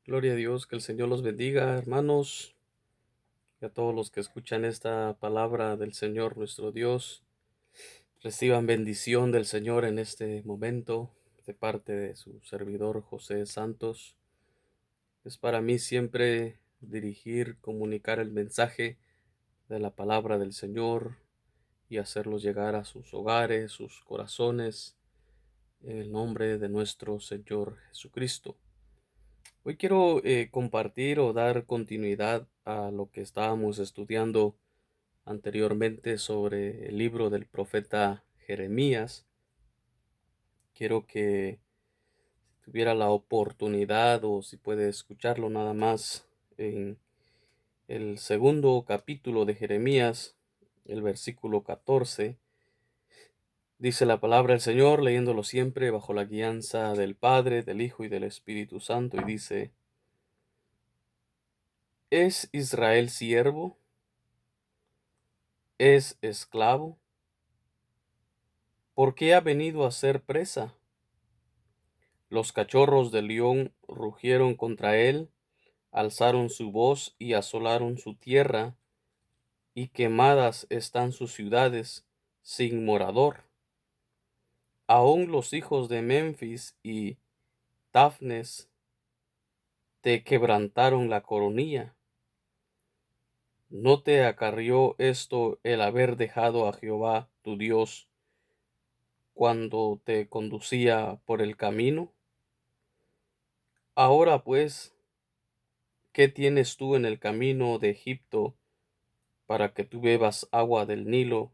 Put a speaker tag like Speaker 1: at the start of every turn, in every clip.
Speaker 1: Gloria a Dios, que el Señor los bendiga, hermanos, y a todos los que escuchan esta palabra del Señor nuestro Dios. Reciban bendición del Señor en este momento de parte de su servidor José Santos. Es para mí siempre dirigir, comunicar el mensaje de la palabra del Señor y hacerlos llegar a sus hogares, sus corazones, en el nombre de nuestro Señor Jesucristo. Hoy quiero compartir o dar continuidad a lo que estábamos estudiando anteriormente sobre el libro del profeta Jeremías. Quiero que tuviera la oportunidad o si puede escucharlo nada más en el segundo capítulo de Jeremías, el versículo 14. Dice la palabra del Señor, leyéndolo siempre bajo la guianza del Padre, del Hijo y del Espíritu Santo, y dice: ¿Es Israel siervo? ¿Es esclavo? ¿Por qué ha venido a ser presa? Los cachorros del león rugieron contra él, alzaron su voz y asolaron su tierra, y quemadas están sus ciudades sin morador. Aún los hijos de Memphis y Tafnes te quebrantaron la coronilla. ¿No te acarrió esto el haber dejado a Jehová tu Dios cuando te conducía por el camino? Ahora pues, ¿qué tienes tú en el camino de Egipto para que tú bebas agua del Nilo?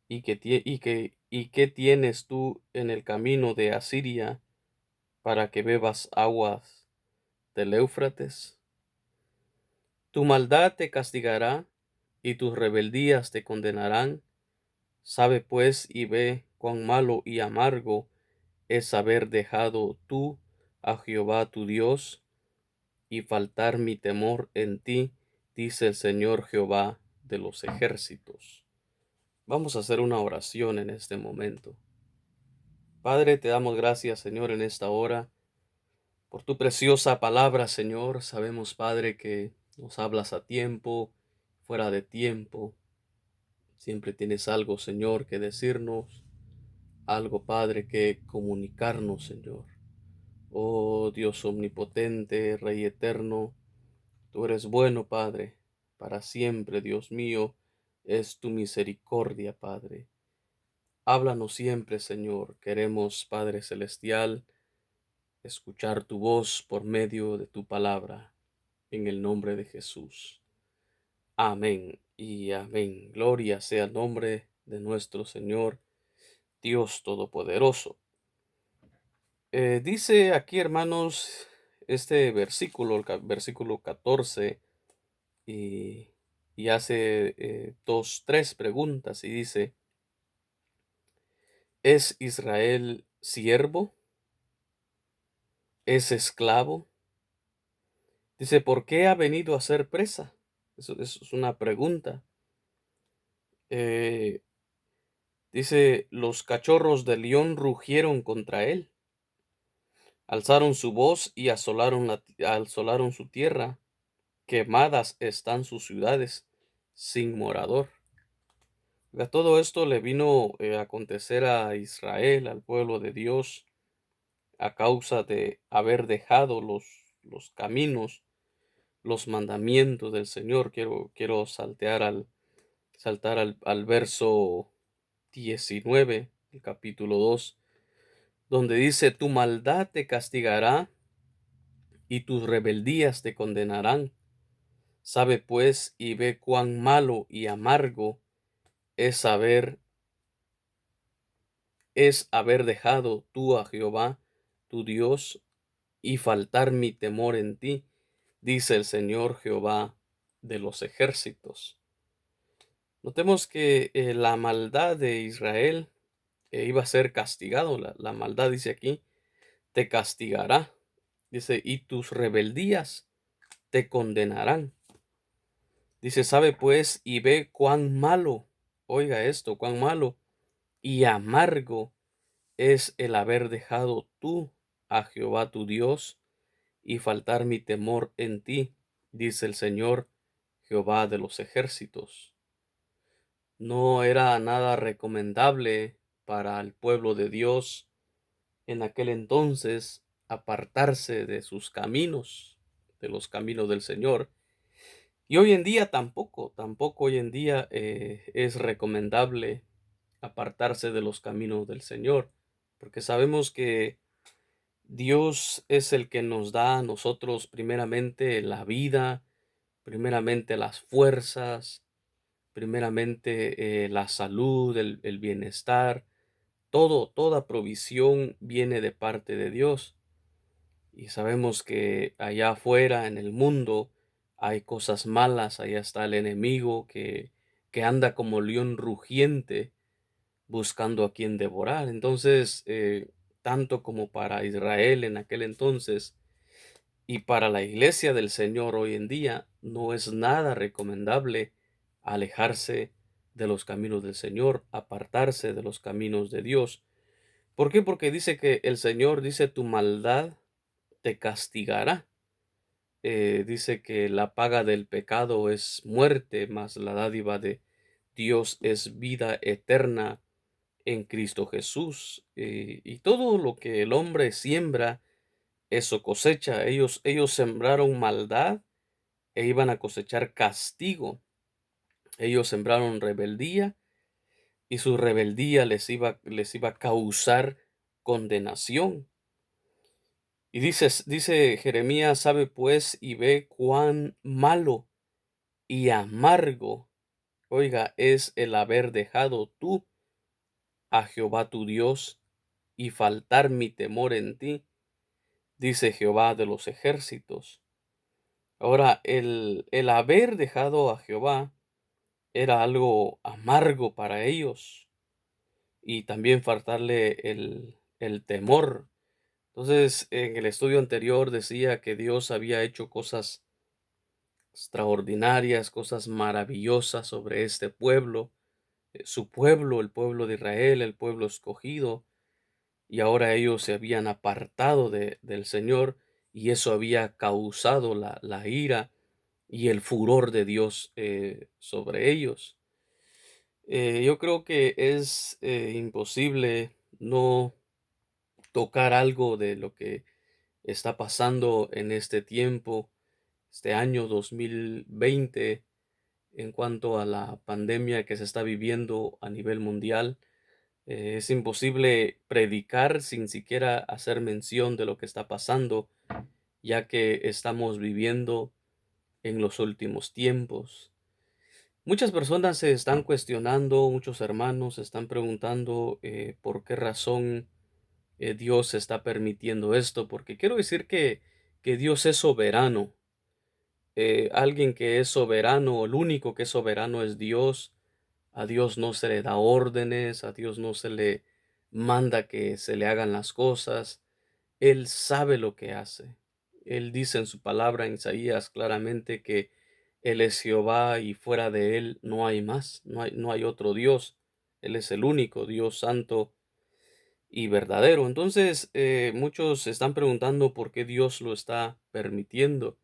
Speaker 1: ¿Y qué tienes tú en el camino de Asiria para que bebas aguas del Éufrates? Tu maldad te castigará y tus rebeldías te condenarán. Sabe pues y ve cuán malo y amargo es haber dejado tú a Jehová tu Dios y faltar mi temor en ti, dice el Señor Jehová de los ejércitos. Vamos a hacer una oración en este momento. Padre, te damos gracias, Señor, en esta hora, por tu preciosa palabra, Señor. Sabemos, Padre, que nos hablas a tiempo, fuera de tiempo. Siempre tienes algo, Señor, que decirnos, algo, Padre, que comunicarnos, Señor. Oh Dios omnipotente, Rey eterno, tú eres bueno, Padre, para siempre, Dios mío, es tu misericordia, Padre. Háblanos siempre, Señor. Queremos, Padre Celestial, escuchar tu voz por medio de tu palabra, en el nombre de Jesús. Amén y amén. Gloria sea el nombre de nuestro Señor, Dios Todopoderoso. Dice aquí, hermanos, este versículo, versículo 14, y, y hace tres preguntas, y dice: ¿es Israel siervo? ¿Es esclavo? Dice: ¿por qué ha venido a ser presa? Eso es una pregunta. Eh, Dice: los cachorros de león rugieron contra él, alzaron su voz y asolaron su tierra, quemadas están sus ciudades sin morador. Todo esto le vino a acontecer a Israel, al pueblo de Dios, a causa de haber dejado los caminos, los mandamientos del Señor. Quiero saltar al verso 19, el capítulo 2, donde dice: tu maldad te castigará y tus rebeldías te condenarán. Sabe pues y ve cuán malo y amargo es haber dejado tú a Jehová tu Dios y faltar mi temor en ti, dice el Señor Jehová de los ejércitos. Notemos que la maldad de Israel iba a ser castigado. La maldad, dice aquí, te castigará. Dice: y tus rebeldías te condenarán. Dice: sabe pues y ve cuán malo, oiga esto, cuán malo y amargo es el haber dejado tú a Jehová tu Dios y faltar mi temor en ti, dice el Señor Jehová de los ejércitos. No era nada recomendable para el pueblo de Dios en aquel entonces apartarse de sus caminos, de los caminos del Señor. Y hoy en día tampoco hoy en día es recomendable apartarse de los caminos del Señor, porque sabemos que Dios es el que nos da a nosotros primeramente la vida, primeramente las fuerzas, primeramente la salud, el bienestar, toda provisión viene de parte de Dios. Y sabemos que allá afuera en el mundo hay cosas malas, allá está el enemigo que anda como león rugiente buscando a quien devorar. Entonces, tanto como para Israel en aquel entonces y para la iglesia del Señor hoy en día, no es nada recomendable alejarse de los caminos del Señor, apartarse de los caminos de Dios. ¿Por qué? Porque dice que el Señor dice tu maldad te castigará. Dice que la paga del pecado es muerte, mas la dádiva de Dios es vida eterna en Cristo Jesús. Y todo lo que el hombre siembra, eso cosecha. Ellos sembraron maldad e iban a cosechar castigo. Ellos sembraron rebeldía y su rebeldía les iba a causar condenación. Y dice Jeremías, sabe pues y ve cuán malo y amargo, oiga, es el haber dejado tú a Jehová tu Dios y faltar mi temor en ti, dice Jehová de los ejércitos. Ahora, el haber dejado a Jehová era algo amargo para ellos y también faltarle el temor. Entonces, en el estudio anterior decía que Dios había hecho cosas extraordinarias, cosas maravillosas sobre este pueblo, su pueblo, el pueblo de Israel, el pueblo escogido, y ahora ellos se habían apartado del Señor y eso había causado la ira y el furor de Dios sobre ellos. Yo creo que es imposible no tocar algo de lo que está pasando en este tiempo, este año 2020, en cuanto a la pandemia que se está viviendo a nivel mundial. Es imposible predicar sin siquiera hacer mención de lo que está pasando, ya que estamos viviendo en los últimos tiempos. Muchas personas se están cuestionando, muchos hermanos se están preguntando por qué razón Dios está permitiendo esto, porque quiero decir que Dios es soberano. Alguien que es soberano, el único que es soberano es Dios. A Dios no se le da órdenes, a Dios no se le manda que se le hagan las cosas. Él sabe lo que hace. Él dice en su palabra en Isaías claramente que Él es Jehová y fuera de Él no hay más, no hay otro Dios. Él es el único Dios santo y verdadero. Entonces, muchos se están preguntando por qué Dios lo está permitiendo.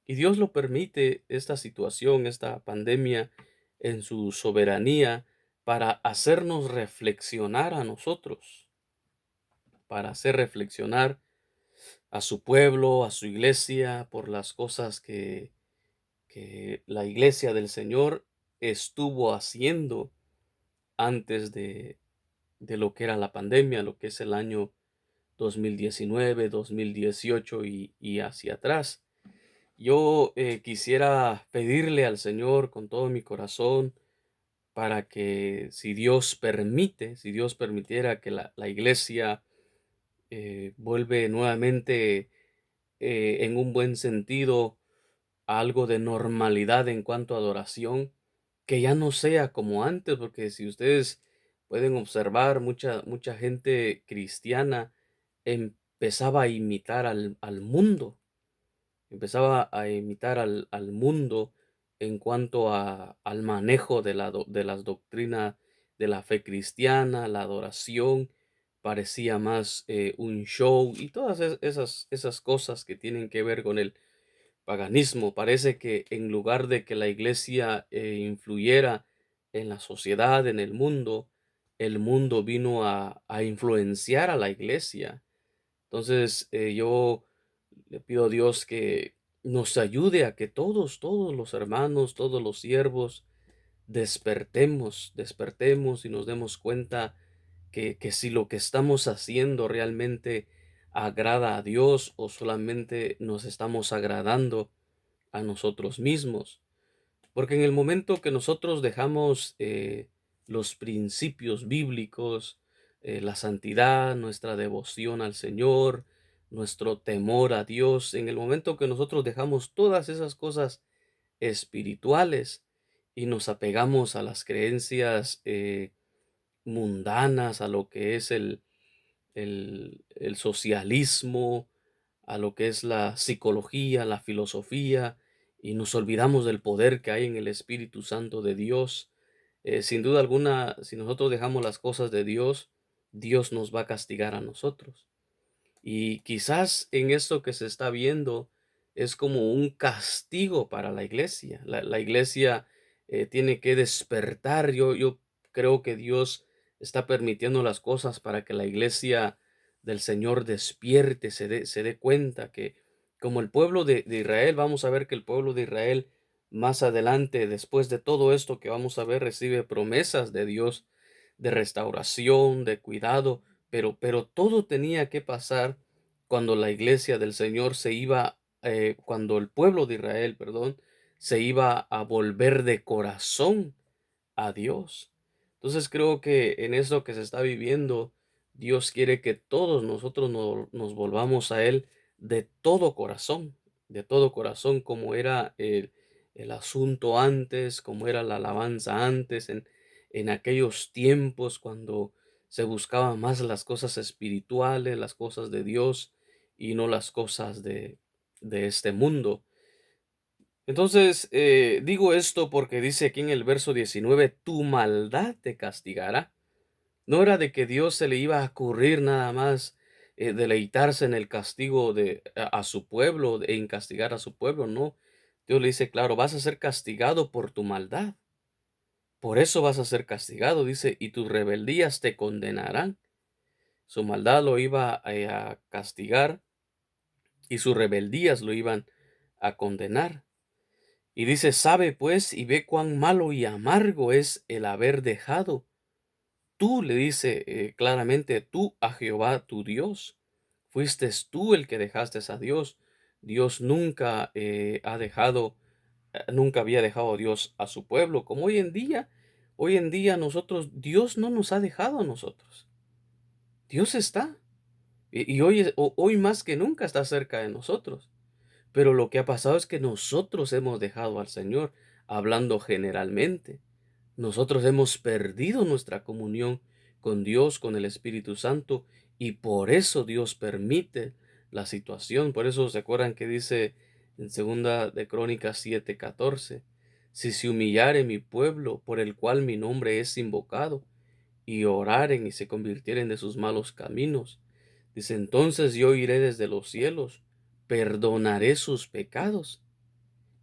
Speaker 1: Y Dios lo permite, esta situación, esta pandemia, en su soberanía, para hacernos reflexionar a nosotros, para hacer reflexionar a su pueblo, a su iglesia, por las cosas que la iglesia del Señor estuvo haciendo antes de lo que era la pandemia, lo que es el año 2019, 2018 y hacia atrás. Yo quisiera pedirle al Señor con todo mi corazón para que si Dios permite, si Dios permitiera que la iglesia vuelve nuevamente en un buen sentido a algo de normalidad en cuanto a adoración, que ya no sea como antes, porque si ustedes pueden observar, mucha gente cristiana empezaba a imitar al mundo, empezaba a imitar al mundo en cuanto al manejo de las doctrinas de la fe cristiana, la adoración, parecía más un show y todas esas cosas que tienen que ver con el paganismo. Parece que en lugar de que la iglesia influyera en la sociedad, en el mundo vino a influenciar a la iglesia. Entonces yo le pido a Dios que nos ayude a que todos los hermanos, todos los siervos, despertemos y nos demos cuenta que si lo que estamos haciendo realmente agrada a Dios o solamente nos estamos agradando a nosotros mismos. Porque en el momento que nosotros dejamos los principios bíblicos, la santidad, nuestra devoción al Señor, nuestro temor a Dios, en el momento que nosotros dejamos todas esas cosas espirituales y nos apegamos a las creencias mundanas, a lo que es el socialismo, a lo que es la psicología, la filosofía, y nos olvidamos del poder que hay en el Espíritu Santo de Dios. Sin duda alguna, si nosotros dejamos las cosas de Dios, Dios nos va a castigar a nosotros. Y quizás en esto que se está viendo es como un castigo para la iglesia. La iglesia tiene que despertar. Yo creo que Dios está permitiendo las cosas para que la iglesia del Señor despierte, se dé cuenta que como el pueblo de Israel, vamos a ver que el pueblo de Israel más adelante, después de todo esto que vamos a ver, recibe promesas de Dios de restauración, de cuidado, pero todo tenía que pasar cuando la iglesia del Señor se iba, cuando el pueblo de Israel, perdón, se iba a volver de corazón a Dios. Entonces creo que en eso que se está viviendo, Dios quiere que todos nosotros nos volvamos a Él de todo corazón, como era el asunto antes, como era la alabanza antes, en aquellos tiempos cuando se buscaban más las cosas espirituales, las cosas de Dios y no las cosas de este mundo. Entonces, digo esto porque dice aquí en el verso 19, tu maldad te castigará. No era de que Dios se le iba a ocurrir nada más deleitarse en el castigo a su pueblo, en castigar a su pueblo, no. Dios le dice, claro, vas a ser castigado por tu maldad. Por eso vas a ser castigado, dice, y tus rebeldías te condenarán. Su maldad lo iba a castigar y sus rebeldías lo iban a condenar. Y dice, sabe pues y ve cuán malo y amargo es el haber dejado. Tú le dice claramente, tú a Jehová tu Dios. Fuiste tú el que dejaste a Dios. Dios nunca ha dejado, nunca había dejado a Dios a su pueblo. Como hoy en día nosotros, Dios no nos ha dejado a nosotros. Dios está. Y hoy, hoy más que nunca está cerca de nosotros. Pero lo que ha pasado es que nosotros hemos dejado al Señor, hablando generalmente. Nosotros hemos perdido nuestra comunión con Dios, con el Espíritu Santo, y por eso Dios permite la situación. Por eso se acuerdan que dice en segunda de Crónicas 7:14, si se humillare mi pueblo, por el cual mi nombre es invocado, y oraren y se convirtieren de sus malos caminos. Dice, entonces yo iré desde los cielos, perdonaré sus pecados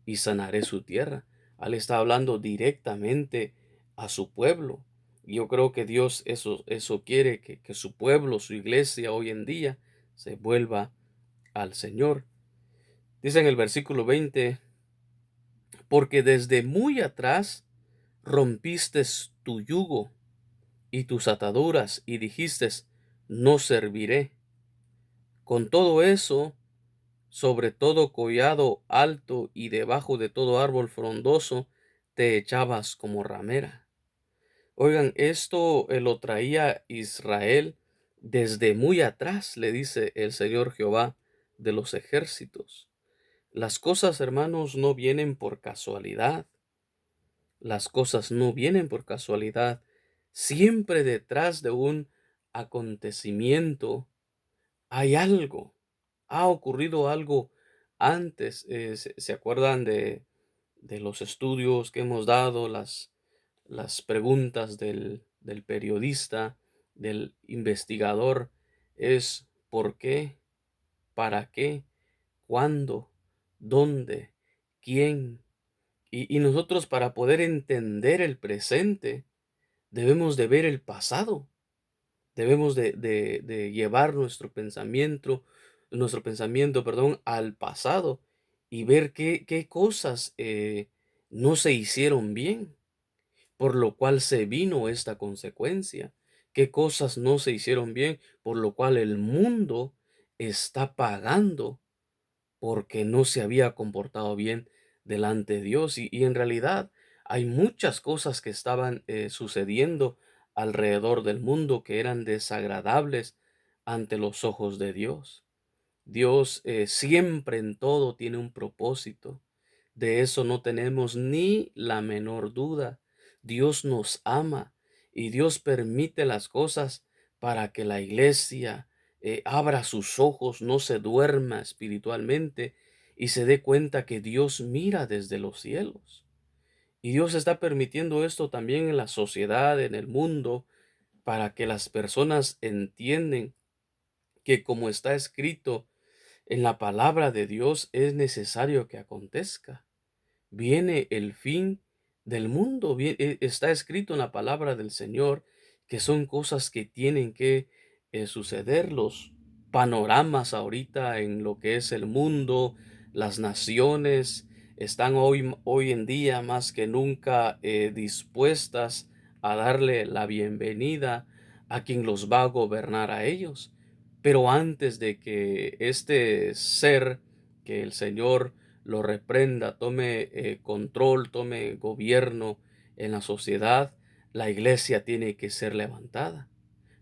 Speaker 1: y sanaré su tierra. Él está hablando directamente a su pueblo. Y yo creo que Dios eso quiere, que su pueblo, su iglesia hoy en día se vuelva al Señor. Dice en el versículo 20, porque desde muy atrás rompiste tu yugo y tus ataduras y dijiste, no serviré. Con todo eso, sobre todo collado alto y debajo de todo árbol frondoso, te echabas como ramera. Oigan, esto lo traía Israel desde muy atrás, le dice el Señor Jehová de los ejércitos. Las cosas, hermanos, no vienen por casualidad. Las cosas no vienen por casualidad. Siempre detrás de un acontecimiento hay algo. Ha ocurrido algo antes. ¿Se acuerdan de los estudios que hemos dado, las preguntas del periodista? del investigador es ¿por qué? ¿Para qué? ¿Cuándo? ¿Dónde? ¿Quién? Y nosotros, para poder entender el presente, debemos de ver el pasado. Debemos de llevar nuestro pensamiento, perdón, al pasado y ver qué cosas no se hicieron bien, por lo cual se vino esta consecuencia. Qué cosas no se hicieron bien, por lo cual el mundo está pagando porque no se había comportado bien delante de Dios. Y en realidad hay muchas cosas que estaban sucediendo alrededor del mundo que eran desagradables ante los ojos de Dios. Dios siempre en todo tiene un propósito. De eso no tenemos ni la menor duda. Dios nos ama y Dios permite las cosas para que la iglesia abra sus ojos, no se duerma espiritualmente y se dé cuenta que Dios mira desde los cielos. Y Dios está permitiendo esto también en la sociedad, en el mundo, para que las personas entiendan que, como está escrito en la palabra de Dios, es necesario que acontezca. Viene el fin del mundo. Está escrito en la palabra del Señor que son cosas que tienen que suceder. Los panoramas ahorita en lo que es el mundo, las naciones, están hoy en día más que nunca dispuestas a darle la bienvenida a quien los va a gobernar a ellos. Pero antes de que este ser, que el Señor lo reprenda, tome control, tome gobierno en la sociedad, la iglesia tiene que ser levantada.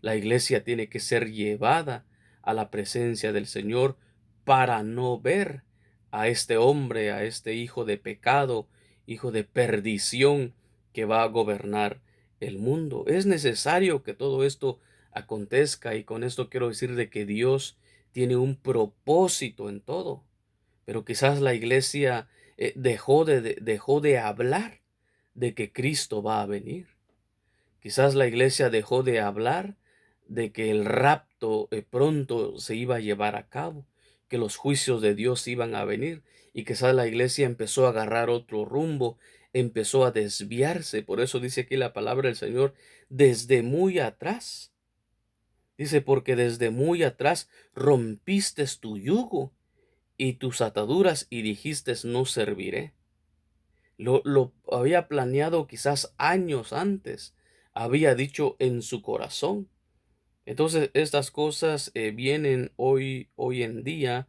Speaker 1: La iglesia tiene que ser llevada a la presencia del Señor para no ver a este hombre, a este hijo de pecado, hijo de perdición que va a gobernar el mundo. Es necesario que todo esto acontezca, y con esto quiero decir de que Dios tiene un propósito en todo, pero quizás la iglesia dejó de hablar de que Cristo va a venir. Quizás la iglesia dejó de hablar de que el rapto pronto se iba a llevar a cabo, que los juicios de Dios iban a venir, y quizás la iglesia empezó a agarrar otro rumbo, empezó a desviarse. Por eso dice aquí la palabra del Señor, desde muy atrás. Dice, porque desde muy atrás rompiste tu yugo y tus ataduras y dijiste, no serviré. Lo había planeado quizás años antes, había dicho en su corazón. Entonces estas cosas vienen hoy en día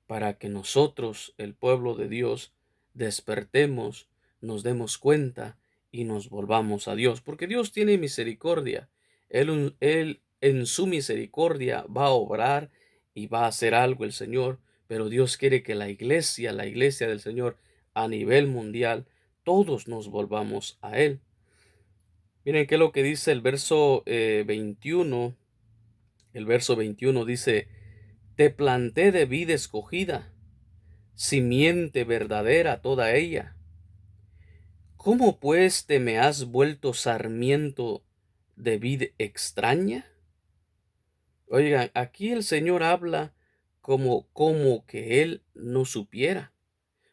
Speaker 1: para que nosotros, el pueblo de Dios, despertemos, nos demos cuenta y nos volvamos a Dios, porque Dios tiene misericordia. Él en su misericordia va a obrar y va a hacer algo el Señor, pero Dios quiere que la iglesia del Señor a nivel mundial, todos nos volvamos a Él. Miren qué es lo que dice el verso 21. El verso 21 dice, te planté de vid escogida, simiente verdadera toda ella. ¿Cómo pues te me has vuelto sarmiento de vid extraña? Oigan, aquí el Señor habla como que Él no supiera,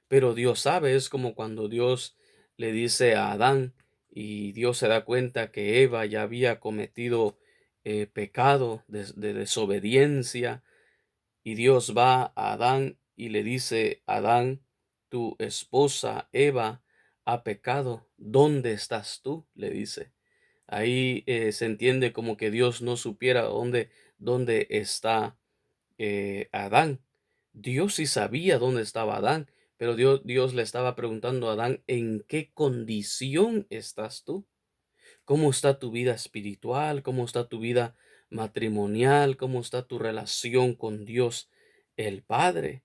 Speaker 1: pero Dios sabe. Es como cuando Dios le dice a Adán y Dios se da cuenta que Eva ya había cometido pecado de desobediencia. Y Dios va a Adán y le dice, Adán, tu esposa Eva ha pecado, ¿dónde estás tú? Le dice. Ahí se entiende como que Dios no supiera dónde está Adán. Dios sí sabía dónde estaba Adán, pero Dios le estaba preguntando a Adán, ¿en qué condición estás tú? ¿Cómo está tu vida espiritual? ¿Cómo está tu vida matrimonial? ¿Cómo está tu relación con Dios el Padre?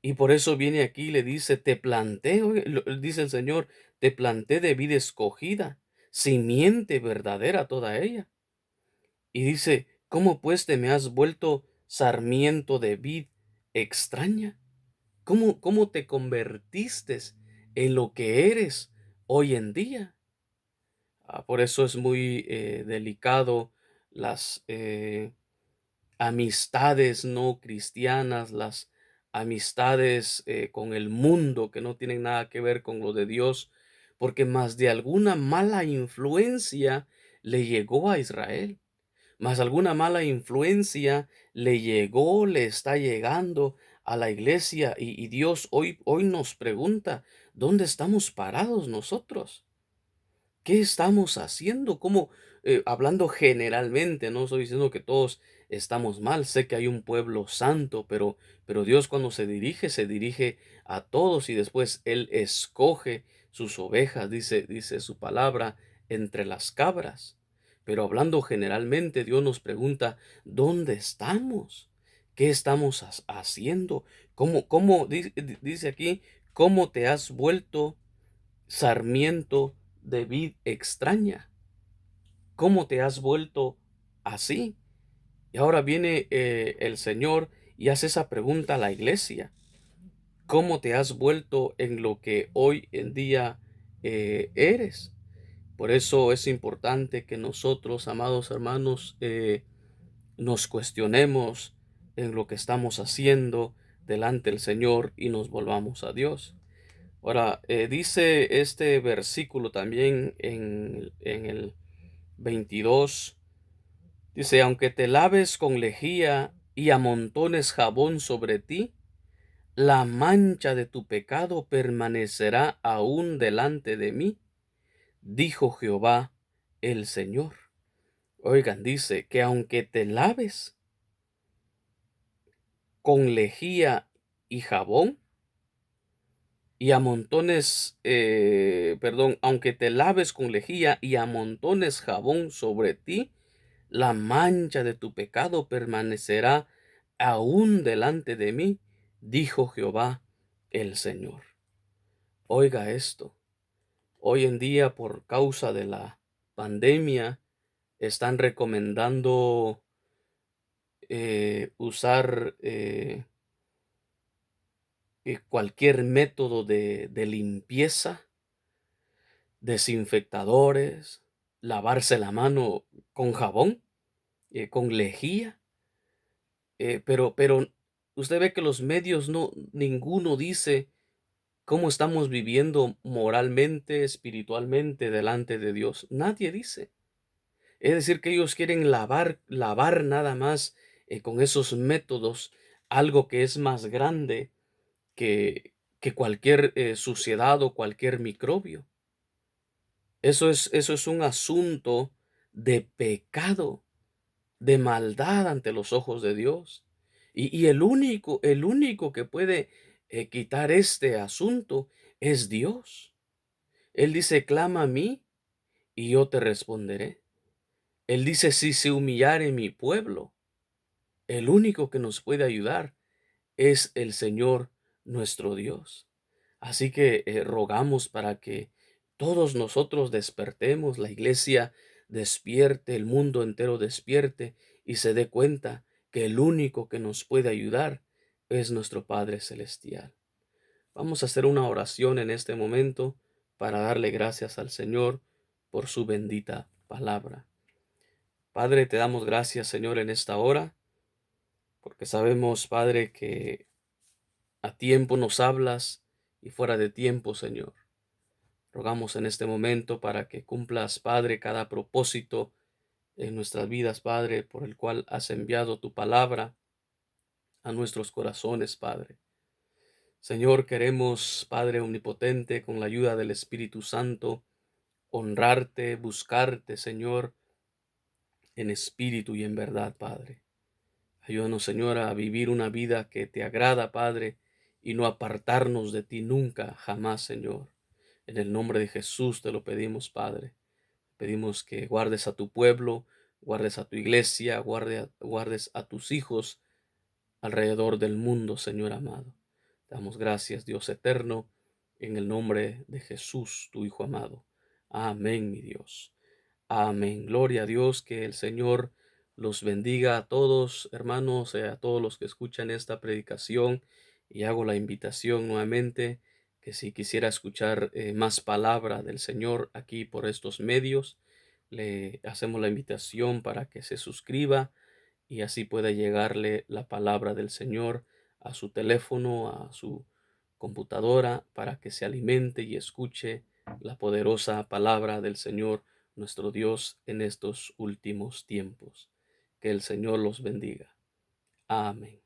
Speaker 1: Y por eso viene aquí y le dice, te planté, oye, dice el Señor, te planté de vida escogida, simiente verdadera toda ella. Y dice, ¿cómo pues te me has vuelto sarmiento de vid extraña? ¿Cómo te convertiste en lo que eres hoy en día? Por eso es muy delicado las amistades no cristianas, las amistades con el mundo que no tienen nada que ver con lo de Dios, porque más de alguna mala influencia le llegó a Israel, más alguna mala influencia le llegó, le está llegando a la iglesia y Dios hoy nos pregunta, ¿dónde estamos parados nosotros? ¿Qué estamos haciendo? ¿Cómo? Hablando generalmente, no estoy diciendo que todos estamos mal. Sé que hay un pueblo santo, pero Dios cuando se dirige a todos y después Él escoge sus ovejas, dice su palabra, entre las cabras. Pero hablando generalmente, Dios nos pregunta, ¿dónde estamos? ¿Qué estamos haciendo? ¿Cómo dice aquí, cómo te has vuelto sarmiento de vid extraña? ¿Cómo te has vuelto así? Y ahora viene el Señor y hace esa pregunta a la iglesia. ¿Cómo te has vuelto en lo que hoy en día eres? Por eso es importante que nosotros, amados hermanos, nos cuestionemos en lo que estamos haciendo delante del Señor y nos volvamos a Dios. Ahora, dice este versículo también en el 22, dice, aunque te laves con lejía y amontones jabón sobre ti, la mancha de tu pecado permanecerá aún delante de mí, dijo Jehová el Señor. Oigan, dice que aunque te laves con lejía y jabón, y amontones, perdón, aunque te laves con lejía y amontones jabón sobre ti, la mancha de tu pecado permanecerá aún delante de mí, dijo Jehová el Señor. Oiga esto, hoy en día por causa de la pandemia están recomendando usar cualquier método de limpieza, desinfectadores, lavarse la mano con jabón, con lejía, pero usted ve que los medios no, ninguno dice cómo estamos viviendo moralmente, espiritualmente delante de Dios. Nadie dice. Es decir, que ellos quieren lavar nada más con esos métodos algo que es más grande que cualquier suciedad o cualquier microbio. Eso es un asunto de pecado, de maldad ante los ojos de Dios. Y el único que puede quitar este asunto es Dios. Él dice, clama a mí y yo te responderé. Él dice, si se humillare mi pueblo, el único que nos puede ayudar es el Señor nuestro Dios. Así que rogamos para que todos nosotros despertemos, la iglesia despierte, el mundo entero despierte y se dé cuenta que el único que nos puede ayudar es nuestro Padre Celestial. Vamos a hacer una oración en este momento para darle gracias al Señor por su bendita palabra. Padre, te damos gracias, Señor, en esta hora, porque sabemos, Padre, que a tiempo nos hablas y fuera de tiempo, Señor. Rogamos en este momento para que cumplas, Padre, cada propósito en nuestras vidas, Padre, por el cual has enviado tu palabra a nuestros corazones, Padre. Señor, queremos, Padre omnipotente, con la ayuda del Espíritu Santo, honrarte, buscarte, Señor, en espíritu y en verdad, Padre. Ayúdanos, Señor, a vivir una vida que te agrada, Padre, y no apartarnos de ti nunca, jamás, Señor. En el nombre de Jesús te lo pedimos, Padre. Pedimos que guardes a tu pueblo, guardes a tu iglesia, guardes a tus hijos alrededor del mundo, Señor amado. Damos gracias, Dios eterno, en el nombre de Jesús, tu Hijo amado. Amén, mi Dios. Amén. Gloria a Dios, que el Señor los bendiga a todos, hermanos, a todos los que escuchan esta predicación. Y hago la invitación nuevamente que si quisiera escuchar más palabra del Señor aquí por estos medios, le hacemos la invitación para que se suscriba y así pueda llegarle la palabra del Señor a su teléfono, a su computadora, para que se alimente y escuche la poderosa palabra del Señor nuestro Dios en estos últimos tiempos. Que el Señor los bendiga. Amén.